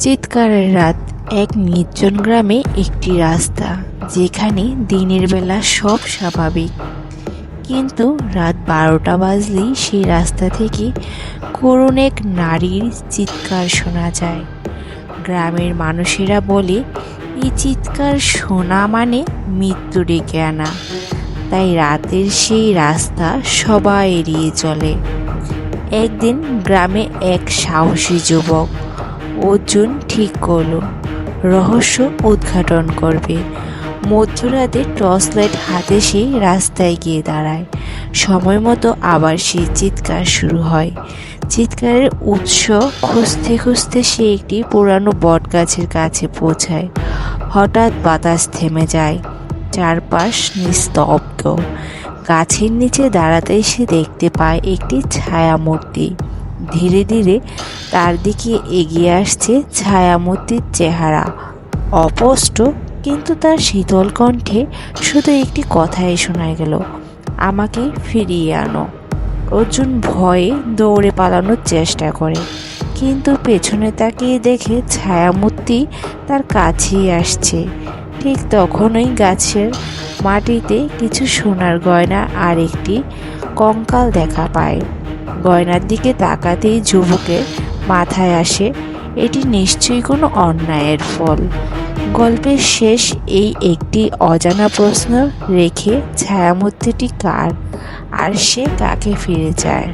চিৎকারের রাত। এক নির্জন গ্রামে একটি রাস্তা, যেখানে দিনের বেলা সব স্বাভাবিক, কিন্তু রাত 12টা বাজলেই সেই রাস্তা থেকে করুণ এক নারীর চিৎকার শোনা যায়। গ্রামের মানুষেরা বলে, এই চিৎকার শোনা মানে মৃত্যু ডেকে আনা। তাই রাতের সেই রাস্তা সবাই এড়িয়ে চলে। একদিন গ্রামে এক সাহসী যুবক অর্জুন ঠিক করলো রহস্য উদ্ঘাটন করবে। মধ্যরাতে টর্চ লাইট হাতে সে রাস্তায় গিয়ে দাঁড়ায়। সময় মতো আবার সেই চিৎকার শুরু হয়। চিৎকারের উৎস খুঁজতে খুঁজতে সে একটি পুরানো বটগাছের কাছে পৌঁছায়। হঠাৎ বাতাস থেমে যায়, চারপাশ নিস্তব্ধ। গাছের নিচে দাঁড়াতেই সে দেখতে পায় একটি ছায়ামূর্তি। ধীরে ধীরে তার দিকে এগিয়ে আসছে। ছায়ামূর্তির চেহারা অস্পষ্ট, কিন্তু তার শীতল কণ্ঠে শুধু একটি কথাই শোনা গেল, আমাকে ফিরিয়ে আনো। অর্জুন ভয়ে দৌড়ে পালানোর চেষ্টা করে, কিন্তু পেছনে তাকিয়ে দেখে ছায়ামূর্তি তার কাছেই আসছে। ঠিক তখনই গাছের মাটিতে কিছু সোনার গয়না আর একটি কঙ্কাল দেখা পায়। গয়নার দিকে তাকাতেই যুবকের মাথায় আসে, এটি নিশ্চয়ই কোনো অন্যায়ের ফল। গল্পের শেষ এই একটি অজানা প্রশ্ন রেখে, ছায়ামূর্তিটি কার আর সে কাকে ফিরে যায়।